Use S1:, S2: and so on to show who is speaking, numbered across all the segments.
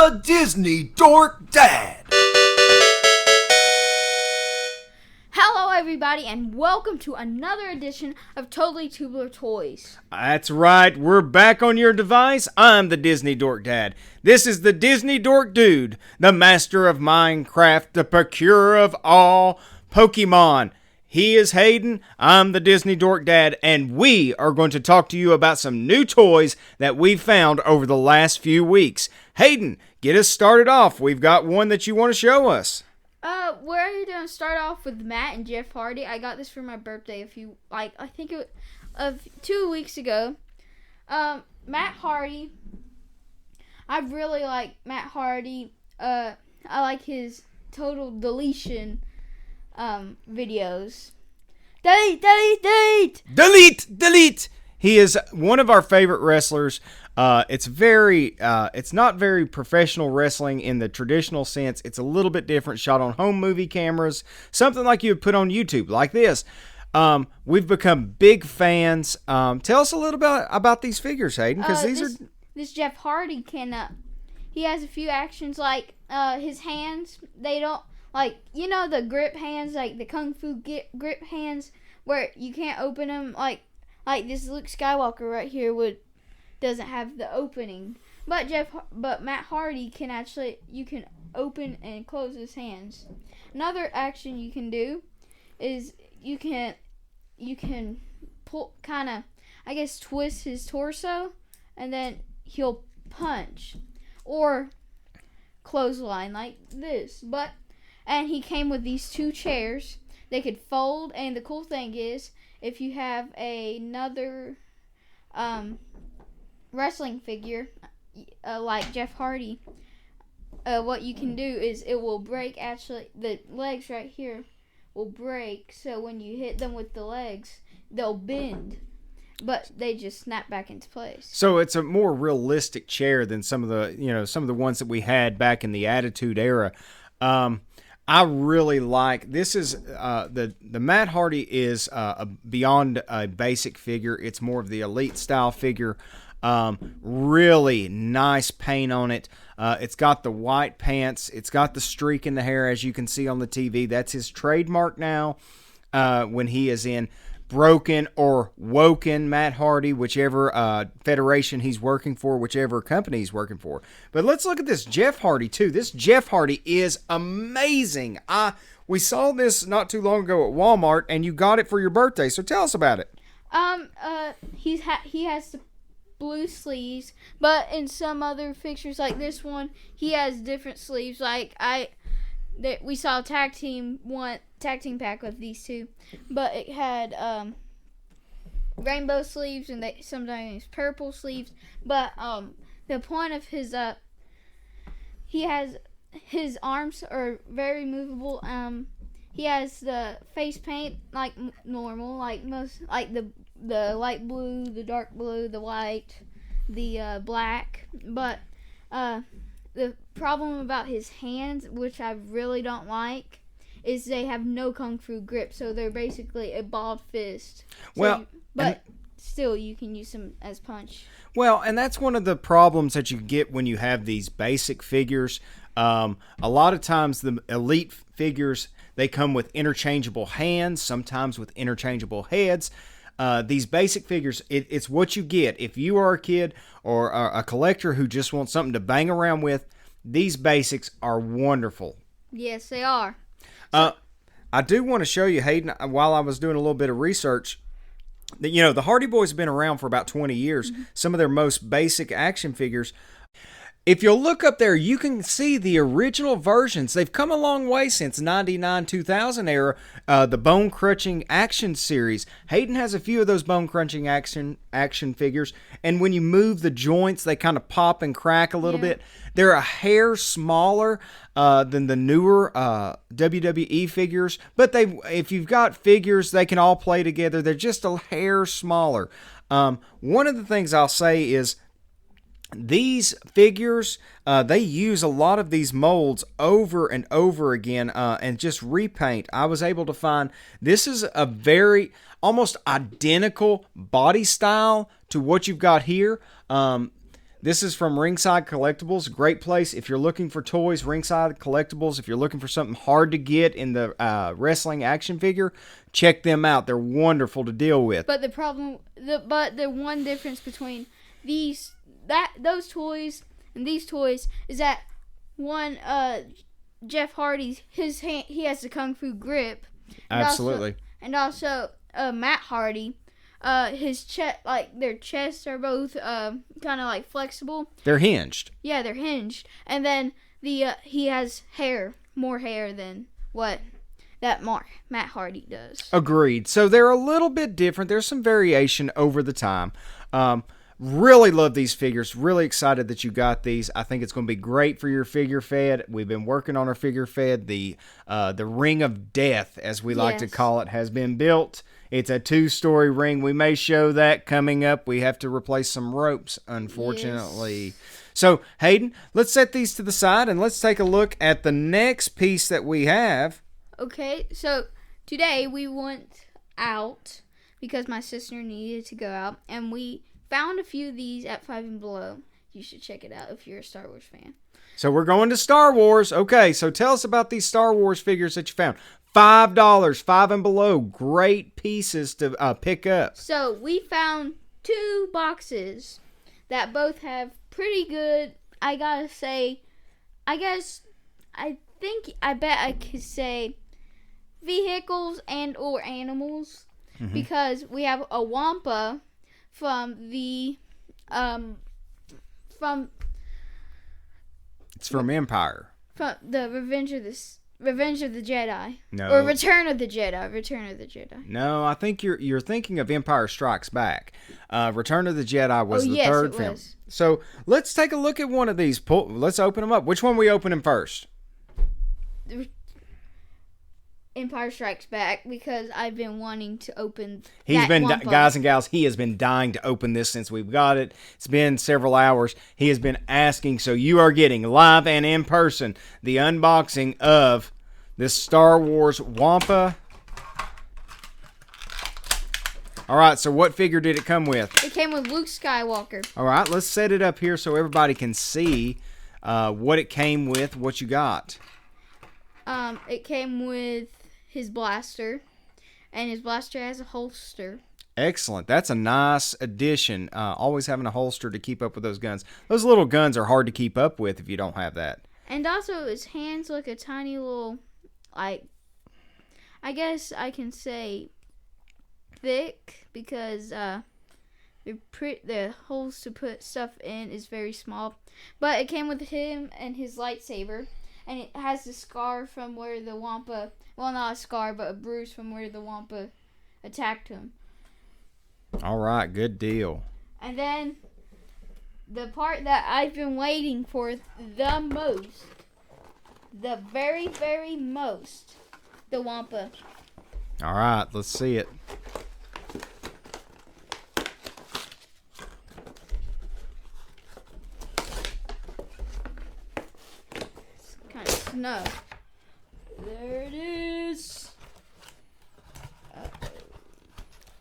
S1: the Disney Dork Dad.
S2: Hello everybody and welcome to another edition of Totally Tubular Toys.
S3: That's right, we're back on your device. I'm the Disney Dork Dad. This is the Disney Dork Dude, the master of Minecraft, the procurer of all Pokemon. He is Hayden, I'm the Disney Dork Dad, and we are going to talk to you about some new toys that we've found over the last few weeks. Hayden, get us started off. We've got one that you want to show us.
S2: We're going to start off with Matt and Jeff Hardy. I got this for my birthday I think it was 2 weeks ago. Matt Hardy, I really like Matt Hardy. I like his total deletion videos.
S3: Delete! He is one of our favorite wrestlers. It's not very professional wrestling in the traditional sense. It's a little bit different, shot on home movie cameras, something like you would put on YouTube, like this. We've become big fans. Tell us a little bit about these figures, Hayden, because
S2: this Jeff Hardy he has a few actions like his hands. They don't the grip hands, like the Kung Fu grip hands, where you can't open them like this Luke Skywalker right here doesn't have the opening. But Matt Hardy you can open and close his hands. Another action you can do is you can pull twist his torso and then he'll punch or clothesline like this. And he came with these two chairs. They could fold, and the cool thing is, if you have another wrestling figure like Jeff Hardy, what you can do is it will break. Actually, the legs right here will break, so when you hit them with the legs, they'll bend, but they just snap back into place.
S3: So it's a more realistic chair than some of the ones that we had back in the Attitude Era. I really like this. Is the Matt Hardy is beyond a basic figure. It's more of the elite style figure. Really nice paint on it. It's got the white pants. It's got the streak in the hair, as you can see on the TV. That's his trademark now. When he is in Broken or Woken Matt Hardy, whichever federation he's working for, whichever company he's working for. But let's look at this Jeff Hardy too. This Jeff Hardy is amazing. We saw this not too long ago at Walmart, and you got it for your birthday. So tell us about it.
S2: He has the blue sleeves, but in some other fixtures like this one, he has different sleeves. We saw a tag team pack with these two, but it had rainbow sleeves and sometimes purple sleeves. But the point of his his arms are very movable. He has the face paint like normal, like the light blue, the dark blue, the white, the black. But the problem about his hands, which I really don't like, is they have no Kung Fu grip, so they're basically a balled fist. Still, you can use them as punch.
S3: Well, and that's one of the problems that you get when you have these basic figures. A lot of times the elite figures, they come with interchangeable hands, sometimes with interchangeable heads. These basic figures, it's what you get. If you are a kid or a collector who just wants something to bang around with, these basics are wonderful.
S2: Yes, they are.
S3: I do want to show you, Hayden, while I was doing a little bit of research, that the Hardy Boys have been around for about 20 years. Mm-hmm. Some of their most basic action figures. If you'll look up there, you can see the original versions. They've come a long way since 99-2000 era, the Bone Crunching Action series. Hayden has a few of those Bone Crunching action figures, and when you move the joints, they kind of pop and crack a little bit. They're a hair smaller than the newer WWE figures, but if you've got figures, they can all play together. They're just a hair smaller. One of the things I'll say is, these figures, they use a lot of these molds over and over again and just repaint. I was able to find this is a very almost identical body style to what you've got here. This is from Ringside Collectibles. Great place if you're looking for toys. Ringside Collectibles. If you're looking for something hard to get in the wrestling action figure, check them out. They're wonderful to deal with.
S2: But the one difference between those toys and these toys is that one Jeff Hardy's he has the kung fu grip.
S3: Absolutely.
S2: And also Matt Hardy. His chest, their chests are both kind of like flexible.
S3: They're hinged.
S2: Yeah, they're hinged. And then he has more hair than what that Matt Hardy does.
S3: Agreed. So they're a little bit different. There's some variation over the time. Really love these figures. Really excited that you got these. I think it's going to be great for your figure fed. We've been working on our figure fed. The Ring of Death, as we like to call it, has been built. It's a 2-story ring. We may show that coming up. We have to replace some ropes, unfortunately. Yes. So, Hayden, let's set these to the side and let's take a look at the next piece that we have.
S2: Okay, so today we went out because my sister needed to go out, and we found a few of these at 5 and Below. You should check it out if you're a Star Wars fan.
S3: So we're going to Star Wars. Okay, so tell us about these Star Wars figures that you found. $5, 5 and Below. Great pieces to pick up.
S2: So we found 2 boxes that both have pretty good, I gotta say, I bet I could say vehicles and or animals. Mm-hmm. Because we have a Wampa from the
S3: it's from Empire.
S2: From the Revenge of the Jedi.
S3: No.
S2: Or Return of the Jedi.
S3: No, I think you're thinking of Empire Strikes Back. Return of the Jedi was the third film.
S2: Was.
S3: So let's take a look at one of these. Let's open them up. Which one are we opening first?
S2: Empire Strikes Back, because I've been wanting to open.
S3: Guys and gals, he has been dying to open this since we've got it. It's been several hours. He has been asking, so you are getting live and in person the unboxing of this Star Wars Wampa. All right, so what figure did it come with?
S2: It came with Luke Skywalker.
S3: All right, let's set it up here so everybody can see what it came with, what you got.
S2: It came with his blaster, and his blaster has a holster.
S3: Excellent. That's a nice addition. Always having a holster to keep up with those guns. Those little guns are hard to keep up with if you don't have that.
S2: And also, his hands look a tiny little, I guess I can say thick, because the holes to put stuff in is very small. But it came with him and his lightsaber. And it has the scar from where the Wampa, well, not a scar, but a bruise from where the Wampa attacked him.
S3: All right, good deal.
S2: And then the part that I've been waiting for the most, the very, very most, the Wampa.
S3: All right, let's see it.
S2: No. There it is. Uh-oh.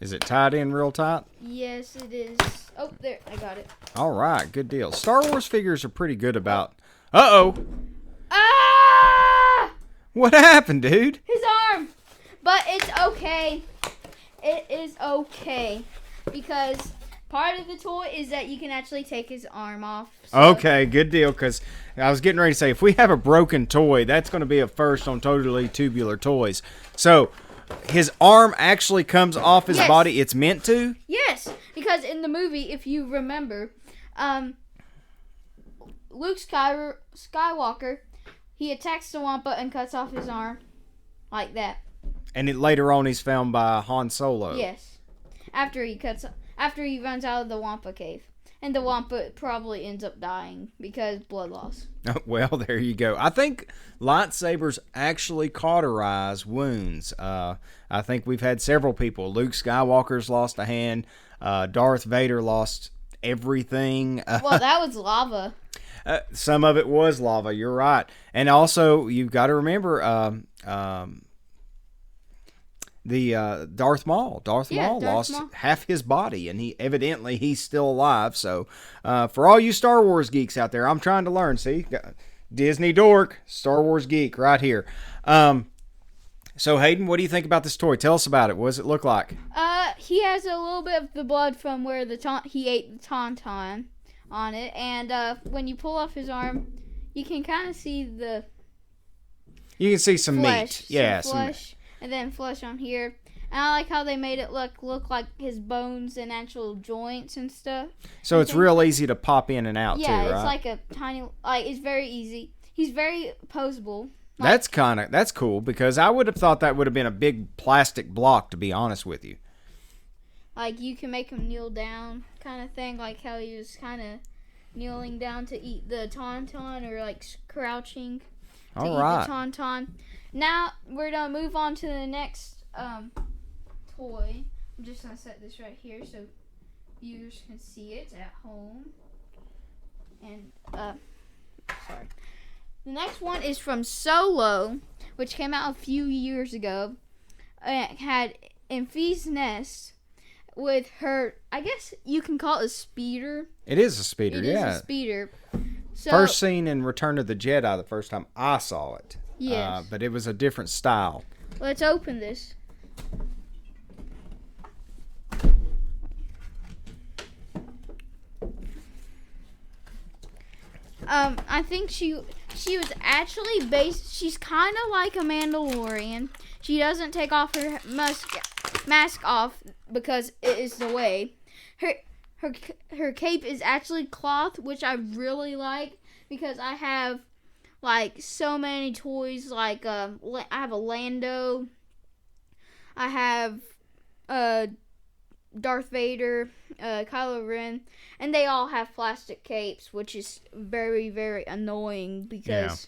S3: Is it tied in real tight?
S2: Yes, it is. Oh, there. I got it.
S3: All right. Good deal. Star Wars figures are pretty good about... Uh-oh.
S2: Ah!
S3: What happened, dude?
S2: His arm. But it's okay. It is okay. Because part of the toy is that you can actually take his arm off. So.
S3: Okay, good deal, because I was getting ready to say, if we have a broken toy, that's going to be a first on Totally Tubular Toys. So, his arm actually comes off his body. It's meant to?
S2: Yes, because in the movie, if you remember, Luke Skywalker, he attacks the Wampa and cuts off his arm like that.
S3: And later on, he's found by Han Solo.
S2: Yes, after he runs out of the Wampa cave. And the Wampa probably ends up dying because blood loss.
S3: Well, there you go. I think lightsabers actually cauterize wounds. I think we've had several people. Luke Skywalker's lost a hand. Darth Vader lost everything.
S2: Well, that was lava.
S3: Some of it was lava. You're right. And also, you've got to remember... Darth Maul. Darth
S2: Yeah,
S3: Maul
S2: Darth
S3: lost
S2: Maul.
S3: half his body, and he's still alive. So, for all you Star Wars geeks out there, I'm trying to learn. See, Disney dork, Star Wars geek, right here. So Hayden, what do you think about this toy? Tell us about it. What does it look like?
S2: He has a little bit of the blood from where he ate the tauntaun on it, and when you pull off his arm, you can kind of see the
S3: You can see some
S2: flesh,
S3: meat. Yeah,
S2: some flesh, and then flesh on here. And I like how they made it look like his bones and actual joints and stuff.
S3: So it's real easy to pop in and out,
S2: yeah,
S3: too, right?
S2: it's like a tiny, it's very easy. He's very posable.
S3: That's cool, because I would have thought that would have been a big plastic block, to be honest with you.
S2: Like, you can make him kneel down kind of thing, like how he was kind of kneeling down to eat the tauntaun, or like crouching to eat the tauntaun. Now, we're going to move on to the next toy. I'm just going to set this right here so viewers can see it at home. And, sorry. The next one is from Solo, which came out a few years ago. It had Enfys Nest with her, I guess you can call it a speeder.
S3: It is a speeder,
S2: It
S3: yeah.
S2: is a speeder. So,
S3: First seen in Return of the Jedi the first time I saw it.
S2: Yes.
S3: But it was a different style.
S2: Let's open this. I think she was actually based. She's kind of like a Mandalorian. She doesn't take off her mask off because it is the way. Her cape is actually cloth, which I really like because I have like so many toys. Like I have a Lando. I have Darth Vader, Kylo Ren, and they all have plastic capes, which is very, very annoying because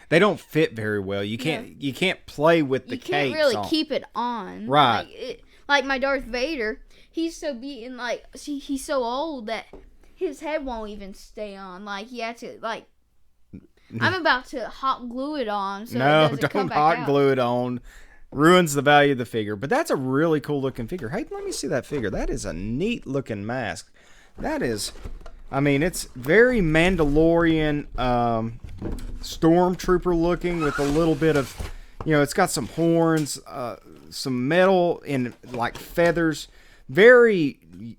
S3: they don't fit very well. You can't play with the capes.
S2: You can't really keep it on.
S3: Right.
S2: Like my Darth Vader, he's so beaten. Like he's so old that his head won't even stay on. Like he had to like. I'm about to hot glue it on. So
S3: no,
S2: it doesn't come
S3: don't
S2: back
S3: hot
S2: out.
S3: glue it on. Ruins the value of the figure. But that's a really cool looking figure. Hey, let me see that figure. That is a neat looking mask. That is, I mean, it's very Mandalorian stormtrooper looking with a little bit of, it's got some horns, some metal and like feathers. Very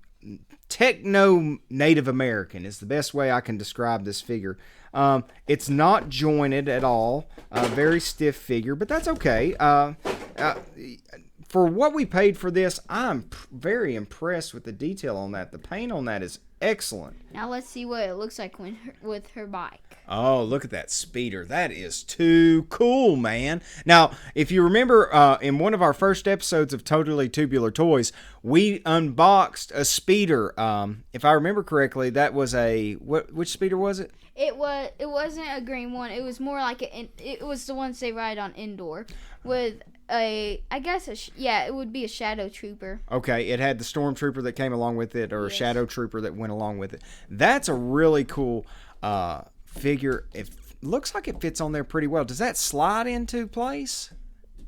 S3: techno Native American is the best way I can describe this figure. It's not jointed at all. Very stiff figure, but that's okay. For what we paid for this, I'm very impressed with the detail on that. The paint on that is excellent.
S2: Now let's see what it looks like with her bike.
S3: Oh, look at that speeder. That is too cool, man. Now, if you remember in one of our first episodes of Totally Tubular Toys, we unboxed a speeder. If I remember correctly, that was which speeder was it?
S2: It wasn't a green one. It was more like it was the ones they ride on indoor with it would be a shadow trooper.
S3: Okay, it had the stormtrooper that came along with it, or a shadow trooper that went along with it. That's a really cool figure. It looks like it fits on there pretty well. Does that slide into place?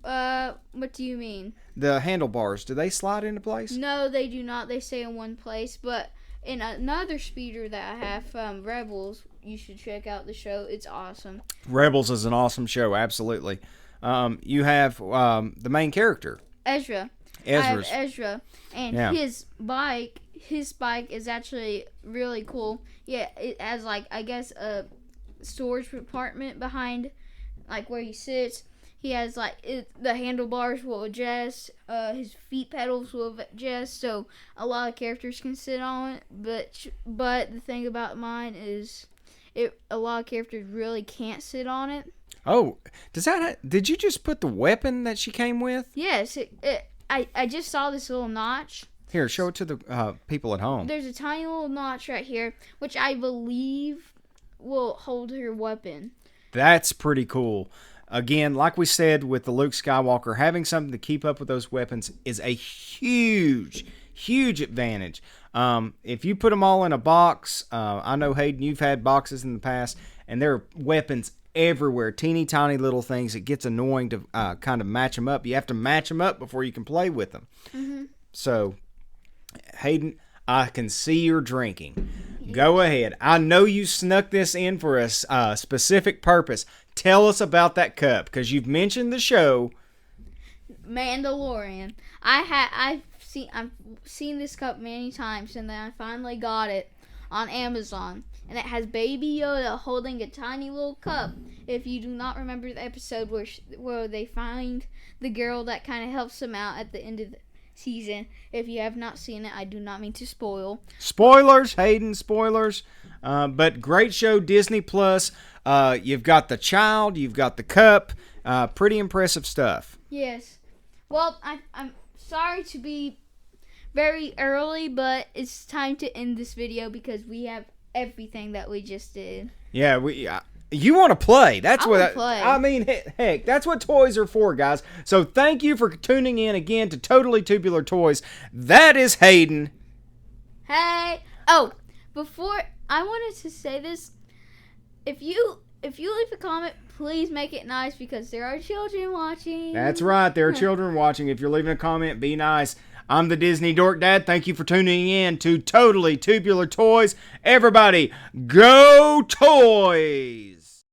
S2: What do you mean?
S3: The handlebars, do they slide into place?
S2: No, they do not. They stay in one place. But in another speeder that I have from Rebels, you should check out the show. It's awesome.
S3: Rebels is an awesome show, absolutely. You have the main character,
S2: Ezra. I have Ezra, and his bike is actually really cool. Yeah, it has like I guess a storage compartment behind, like where he sits. He has like the handlebars will adjust. His feet pedals will adjust, so a lot of characters can sit on it. But the thing about mine is, a lot of characters really can't sit on it.
S3: Oh, did you just put the weapon that she came with?
S2: Yes, I just saw this little notch.
S3: Here, show it to the people at home.
S2: There's a tiny little notch right here, which I believe will hold her weapon.
S3: That's pretty cool. Again, like we said with the Luke Skywalker, having something to keep up with those weapons is a huge, huge advantage. If you put them all in a box, I know, Hayden, you've had boxes in the past, and there are weapons everywhere. Teeny tiny little things. It gets annoying to kind of match them up. You have to match them up before you can play with them. Mm-hmm. So, Hayden, I can see you're drinking. Go ahead. I know you snuck this in for a specific purpose. Tell us about that cup, because you've mentioned the show
S2: Mandalorian. I've seen this cup many times, and then I finally got it on Amazon, and it has Baby Yoda holding a tiny little cup. If you do not remember the episode where they find the girl that kind of helps them out at the end of the season, if you have not seen it, I do not mean to spoil.
S3: Spoilers, Hayden, spoilers. But great show, Disney Plus. You've got the child, you've got the cup. Pretty impressive stuff.
S2: Yes. Well, I'm sorry to be very early, but it's time to end this video because we have everything that we just did.
S3: Yeah, you want to play. That's what
S2: play.
S3: I mean, heck, that's what toys are for, guys. So thank you for tuning in again to Totally Tubular Toys. That is Hayden.
S2: Hey. Oh, before I wanted to say this, if you leave a comment, please make it nice because there are children watching.
S3: That's right. There are children watching. If you're leaving a comment, be nice. I'm the Disney Dork Dad. Thank you for tuning in to Totally Tubular Toys. Everybody, go toys!